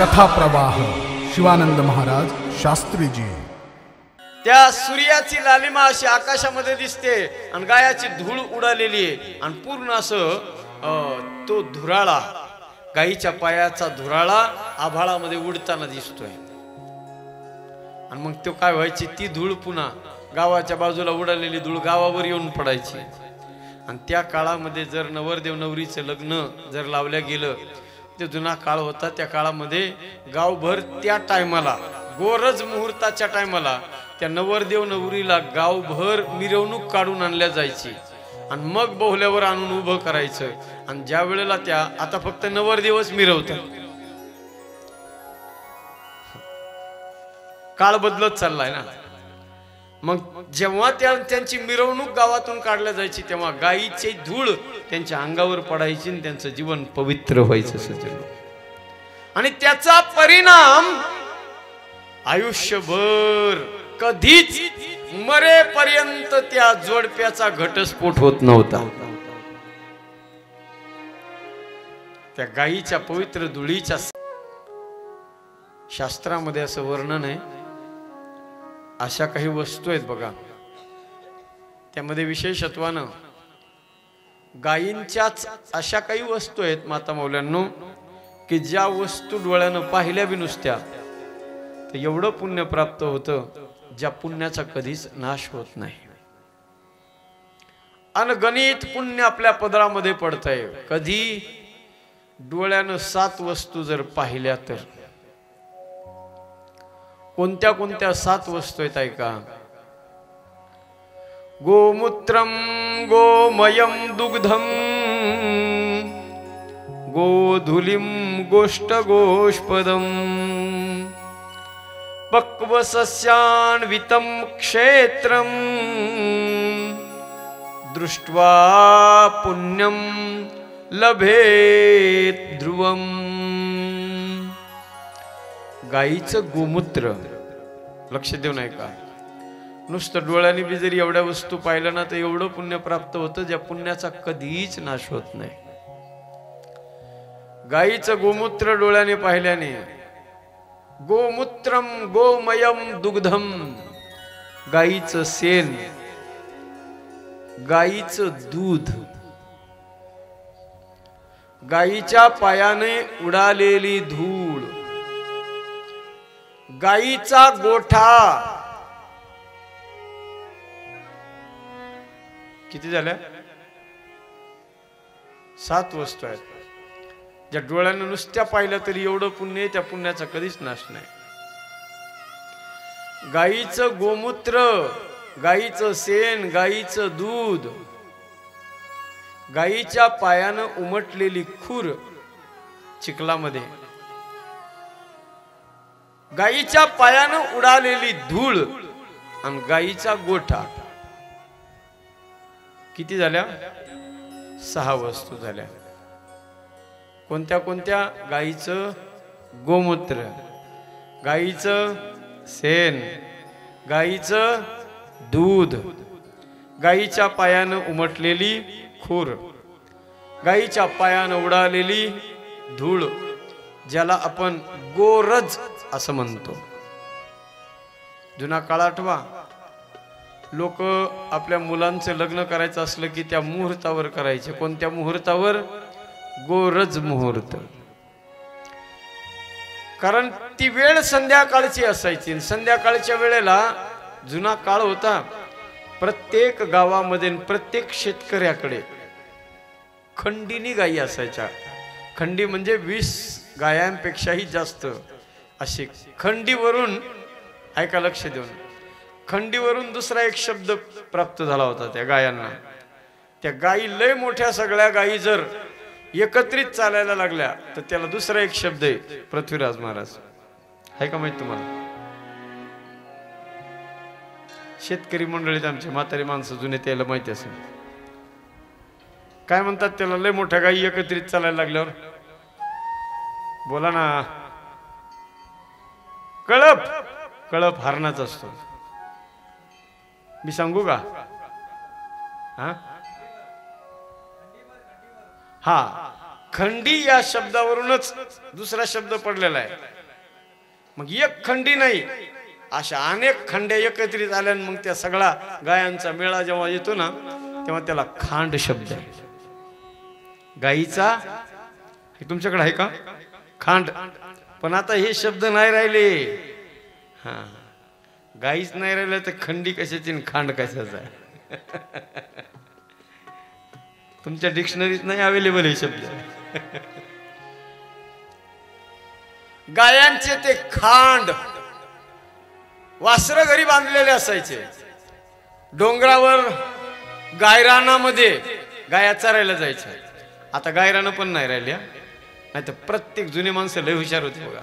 कथा प्रवाह शिवानंद महाराज शास्त्रीजी। त्या सूर्याची लालिमा अशी आकाशामध्ये दिसते आणि गायाची धूळ उडालेली आहे आणि पूर्ण असं तो धुराळा गायीच्या पायाचा धुराळा आभाळामध्ये उडताना दिसतोय। आणि मग तो काय व्हायची, ती धूळ पुन्हा गावाच्या बाजूला उडालेली धूळ गावावर येऊन पडायची। आणि त्या काळामध्ये जर नवरदेव नवरीचं लग्न जर लावल्या गेलं, ते जुना काळ होता, त्या काळामध्ये गावभर त्या टायमाला गोरज मुहूर्ताच्या टायमाला त्या नवरदेव नवरीला गावभर मिरवणूक काढून आणल्या जायची आणि मग बोहल्यावर आणून उभं करायचं। आणि ज्या वेळेला त्या आता फक्त नवरदेवच मिरवतात, काळ बदलत चाललाय ना। मग जेव्हा त्यांची मिरवणूक गावातून काढल्या जायची तेव्हा गायीची धूळ त्यांच्या अंगावर पडायची आणि त्यांचं जीवन पवित्र व्हायचं सजल। आणि त्याचा परिणाम आयुष्यभर कधीच मरेपर्यंत त्या जोडप्याचा घटस्फोट होत नव्हता। त्या गायीच्या पवित्र धुळीच्या शास्त्रामध्ये असं वर्णन आहे, अशा काही वस्तू आहेत बघा, त्यामध्ये विशेषत्वानं गायींच्याच अशा काही वस्तू आहेत माता मौल्यांनो, की ज्या वस्तू डोळ्यानं पाहिल्या बी नुसत्या तर एवढं पुण्य प्राप्त होतं, ज्या पुण्याचा कधीच नाश होत नाही। अनगणित पुण्य आपल्या पदरामध्ये पडतंय। कधी डोळ्यानं 7 वस्तू जर पाहिल्या तर कोणत्या कोणत्या 7 वस्तू आहेत ऐका। गोमूत्रम गोमयम दुग्धम गोधुलिम गोष्टगोष्पदम पक्वसस्यान्वितं क्षेत्रम दृष्ट्वा पुण्यम लभेत ध्रुवम। गायीचं गोमूत्र, लक्ष देऊन ऐका, नुसतं डोळ्याने बी जरी एवढ्या वस्तू पाहिल्या ना तर एवढं पुण्य प्राप्त होतं, ज्या पुण्याचा कधीच नाश होत नाही। गायीचं गोमूत्र डोळ्याने पाहिल्याने, गोमूत्रम गोमयम दुग्धम, गायीचं शेण, गायीचं दूध, गायीच्या पायाने उडालेली धूळ, गायीचा गोठा, किती झाल्या? 7 वस्तू आहेत ज्या डोळ्यानं नुसत्या पाहिल्या तरी एवढं पुण्य आहे, त्या पुण्याचा कधीच नाश नाही। गायीचं गोमूत्र, गायीचं शेण, गायीचं दूध, गायीच्या पायानं उमटलेली खूर चिखलामध्ये, गायीच्या पायानं उडालेली धूळ आणि गायीचा गोठा, किती झाल्या? 6 वस्तू झाल्या। कोणत्या कोणत्या? गायीचं गोमूत्र, गायीचं शेण, गायीचं दूध, गायीच्या पायानं उमटलेली खूर, गायीच्या पायानं उडालेली धूळ, ज्याला आपण गोरज असं म्हणतो। जुना काळ आठवा, लोक आपल्या मुलांचं लग्न करायचं असलं की त्या मुहूर्तावर करायचे। कोणत्या मुहूर्तावर? गोरज मुहूर्त। कारण ती वेळ संध्याकाळची असायची। संध्याकाळच्या वेळेला जुना काळ होता, प्रत्येक गावामध्ये प्रत्येक शेतकऱ्याकडे खंडीनी गायी असायच्या। खंडी म्हणजे 20 गायांपेक्षाही जास्त अशी। खंडीवरून ऐका, लक्ष देऊन, खंडीवरून दुसरा एक शब्द प्राप्त झाला होता त्या गायांना। त्या गायी लय मोठ्या सगळ्या गायी जर एकत्रित चालायला लागल्या तर त्याला दुसरा एक शब्द आहे पृथ्वीराज महाराज। आहे का माहित तुम्हाला? शेतकरी मंडळीत आमचे म्हातारी माणसं जुने त्याला माहिती असेल काय म्हणतात त्याला, लय मोठ्या गायी एकत्रित चालायला लागल्यावर? बोला ना। कळप। कळप हरणाच असतो। मी सांगू का? हा, खंडी या शब्दावरूनच दुसरा शब्द पडलेला आहे। मग एक खंडी नाही, अशा अनेक खंड्या एकत्रित आल्या, मग त्या सगळा गायांचा मेळा जेव्हा येतो ना तेव्हा त्याला खांड शब्द आहे. गाईचा हे तुमच्याकडे आहे का खांड? पण आता हे शब्द नाही राहिले. हा, गाईच नाही राहिलं तर खंडी कशाची आणि खांड कशाचा आहे? तुमच्या डिक्शनरीत नाही अवेलेबल हे शब्द. गायांचे ते खांड, वासरं घरी बांधलेले असायचे. डोंगरावर गायरानामध्ये गाया चरायला जायच्या. आता गायरानं पण नाही राहिल्या, नाही तर प्रत्येक जुने माणसं लय हुशार होती बघा.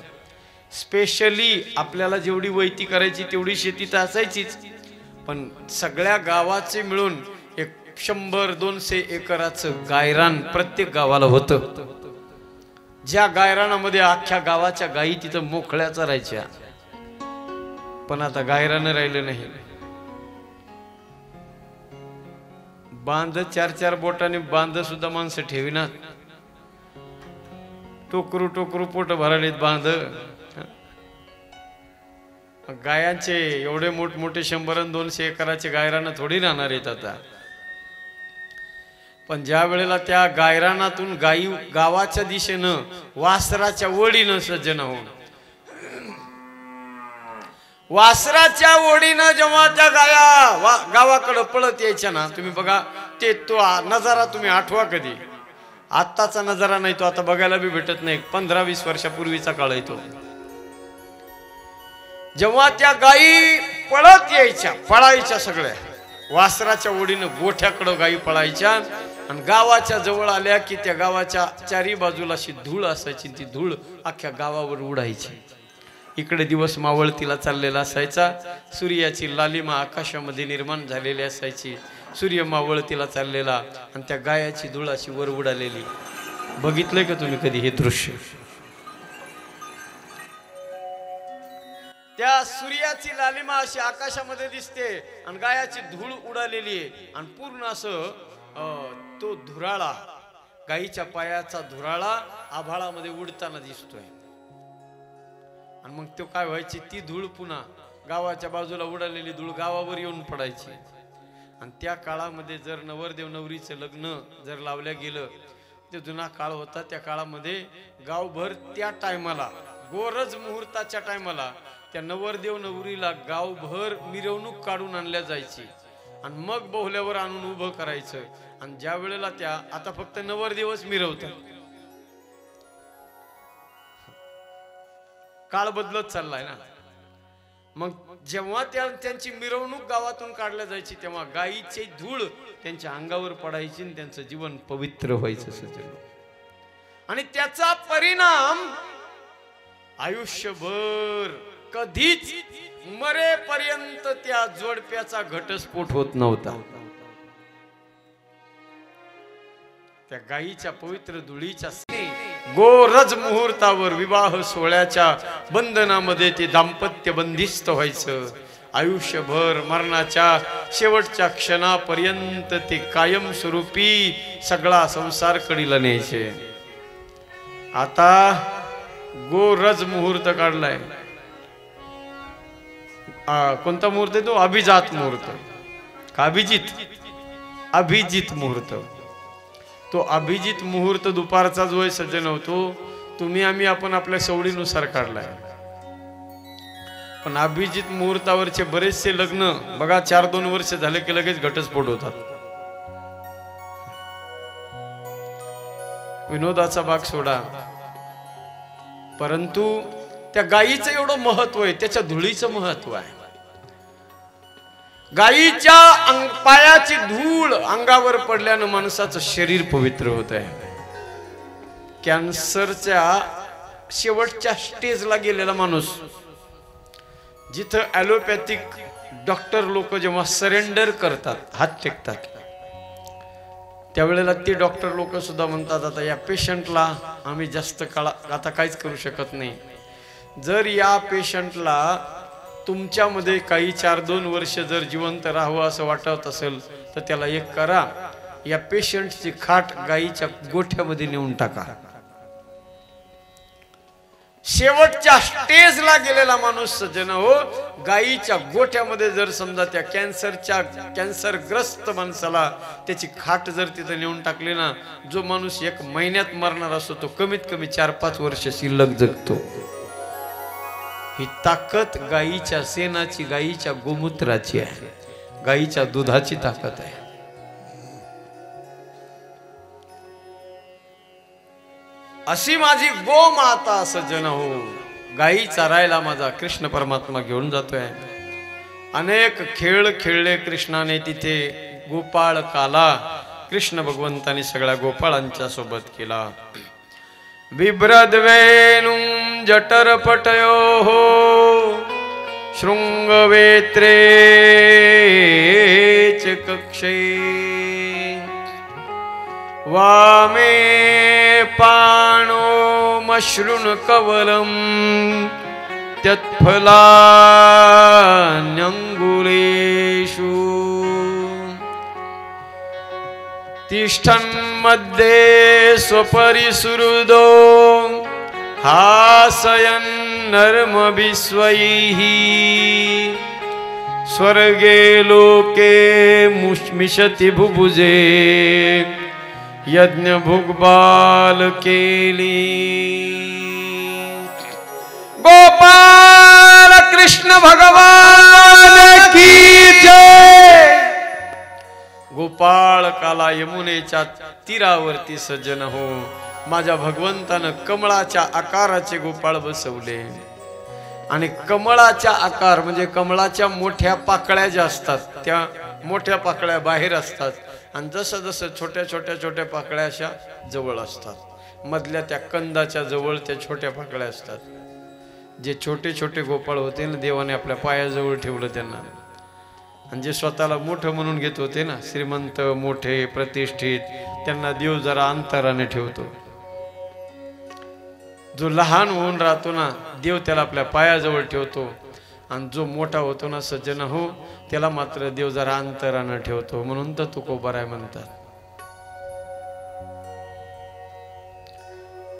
स्पेशली आपल्याला जेवढी वैती करायची तेवढी शेती तर असायचीच, पण सगळ्या गावाचे मिळून 100-200 एकराचं गायरान प्रत्येक गावाला होतं. ज्या गायरानामध्ये अख्ख्या गावाच्या गायी तिथं मोकळ्या चरायच्या. पण आता गायरानं राहिलं नाही. बांध 4-4 बोटाने बांध सुद्धा माणसं ठेविनात. टोकरू टोकरू पोट भरालेत बांध. गायांचे एवढे मोठमोठे 100-200 एकराचे गायरानं थोडी राहणार आहेत आता. पण ज्या वेळेला त्या गायरानातून गायी गावाच्या दिशेनं वासराच्या ओढीनं सज्जन होऊन, वासराच्या ओढीनं जेव्हा त्या गाया गावाकडे पळत यायच्या ना, तुम्ही बघा ते तो नजारा तुम्ही आठवा कधी. आत्ताचा नजारा नाही तो, आता बघायला बी भेटत नाही. 15-20 वर्षापूर्वीचा काळ आहे तो. जेव्हा त्या गायी पळत यायच्या, पळायच्या सगळ्या वासराच्या ओढीनं गोठ्याकडं गायी पळायच्या, आणि गावाच्या जवळ आल्या की त्या गावाच्या चारी बाजूला अशी धूळ असायची. ती धूळ अख्ख्या गावावर उडायची. इकडे दिवस मावळतीला चाललेला असायचा. सूर्याची लालिमा आकाशामध्ये निर्माण झालेली असायची. सूर्य मावळतीला चाललेला आणि त्या गायाची धूळ अशी वर उडालेली. बघितलंय का तुम्ही कधी हे दृश्य? त्या सूर्याची लालिमा अशी आकाशामध्ये दिसते आणि गायाची धूळ उडालेली आहे, आणि पूर्ण असं तो धुराळा, गाईच्या पायाचा धुराळा आभाळामध्ये उडताना दिसतोय. आणि मग तो काय व्हायची, ती धूळ पुन्हा गावाच्या बाजूला उडालेली धूळ गावावर येऊन पडायची. आणि त्या काळामध्ये जर नवरदेव नवरीचं लग्न जर लावल्या गेलं, ते जुना काळ होता. त्या काळामध्ये गावभर त्या टायमाला, गोरज मुहूर्ताच्या टायमाला, त्या नवरदेव नवरीला गावभर मिरवणूक काढून आणल्या जायची आणि मग बोहल्यावर आणून उभं करायचं. आणि ज्या वेळेला त्या आता फक्त नवरदेवच मिरवतात, काळ बदलत चाललाय ना. मग जेव्हा त्यांची मिरवणूक गावातून काढल्या जायची तेव्हा गायीची धूळ त्यांच्या अंगावर पडायची आणि त्यांचं जीवन पवित्र व्हायचं सज्जन. आणि त्याचा परिणाम आयुष्यभर कधीच मरेपर्यंत त्या जोडप्याचा घटस्फोट होत नव्हता. त्या गायीच्या पवित्र धुळीच्या गोरज मुहूर्तावर विवाह सोहळ्याच्या बंधनामध्ये ते दाम्पत्य बंदिस्त व्हायचं. आयुष्यभर मरणाच्या शेवटच्या क्षणापर्यंत ते कायमस्वरूपी सगळा संसार कडीला न्यायचे. आता गोरज मुहूर्त काढलाय. कोणता मुहूर्त आहे तो? अभिजात मुहूर्त का अभिजित मुहूर्त. तो अभिजित मुहूर्त दुपारचा जो आहे सज्जन होतो, तुम्ही आम्ही आपण आपल्या सवडीनुसार काढलाय. पण अभिजित मुहूर्तावरचे बरेचसे लग्न बघा 4-2 वर्ष झाले की लगेच घटस्फोट होतात. विनोदाचा भाग सोडा, परंतु त्या गायीचं एवढं महत्व आहे, त्याच्या धुळीचं महत्व आहे. गायीच्या पायाची धूळ अंगावर पडल्यानं माणसाचं शरीर पवित्र होत आहे. कॅन्सरच्या शेवटच्या स्टेजला गेलेला माणूस, जिथं ॲलोपॅथिक डॉक्टर लोक जेव्हा सरेंडर करतात, हात टेकतात, त्यावेळेला ते डॉक्टर लोक सुद्धा म्हणतात आता या पेशंटला आम्ही जास्त काळ आता काहीच करू शकत नाही. जर या पेशंटला तुमच्यामध्ये काही 4-2 वर्ष जर जिवंत राहावं असं वाटत असेल तर त्याला एक करा, या पेशंटची खाट गायीच्या गोठ्यामध्ये नेऊन टाका. शेवटच्या स्टेजला गेलेला माणूस सज्जन हो, गायीच्या गोठ्यामध्ये जर समजा त्या कॅन्सरग्रस्त माणसाला त्याची खाट जर तिथं नेऊन टाकली ना, जो माणूस 1 महिन्यात मरणार असतो तो कमीत कमी 4-5 वर्ष शिल्लक जगतो. ही ताकद गायीच्या शेणाची, गायीच्या गोमूत्राची आहे, गायीच्या दुधाची ताकद आहे. अशी माझी गोमाता सज्जन हो, गायी चरायला माझा कृष्ण परमात्मा घेऊन जातोय. अनेक खेळ खेळले कृष्णाने तिथे. गोपाळ काला कृष्ण भगवंतानी सगळ्या गोपाळांच्या सोबत केला. बिभ्रद्वेणुं जठरपटयोः शृंगवेत्रे च कक्षे वामे पाणो मश्रुन कवलं त्यत्फलान्यंगुलेषु तिष्ठन्मध्ये स्वपरिसुहृदो हासयन् नर्मभिस्वैः स्वर्गे लोके मुष्मिषति भुभुजे यज्ञ भुगबाल केली. गोपाल कृष्ण भगवान की जय. गोपाळ काला यमुनेच्या तीरावरती सज्जन हो, माझ्या भगवंतानं कमळाच्या आकाराचे गोपाळ बसवले. आणि कमळाच्या आकार म्हणजे कमळाच्या मोठ्या पाकळ्या ज्या असतात त्या मोठ्या पाकळ्या बाहेर असतात आणि जसं जसं छोट्या छोट्या छोट्या पाकळ्या अशा जवळ असतात. मधल्या त्या कंदाच्या जवळ त्या छोट्या पाकळ्या असतात. जे छोटे छोटे गोपाळ होते ना, देवाने आपल्या पायाजवळ ठेवलं त्यांना. आणि जे स्वतःला मोठं म्हणून घेत होते ना, श्रीमंत मोठे प्रतिष्ठित, त्यांना देव जरा अंतराने ठेवतो. जो लहान होऊन राहतो ना, देव त्याला आपल्या पायाजवळ ठेवतो. आणि जो मोठा होतो ना सज्जन हो, त्याला मात्र देव जरा अंतरानं ठेवतो. म्हणून तर तुकोबाराय म्हणतात.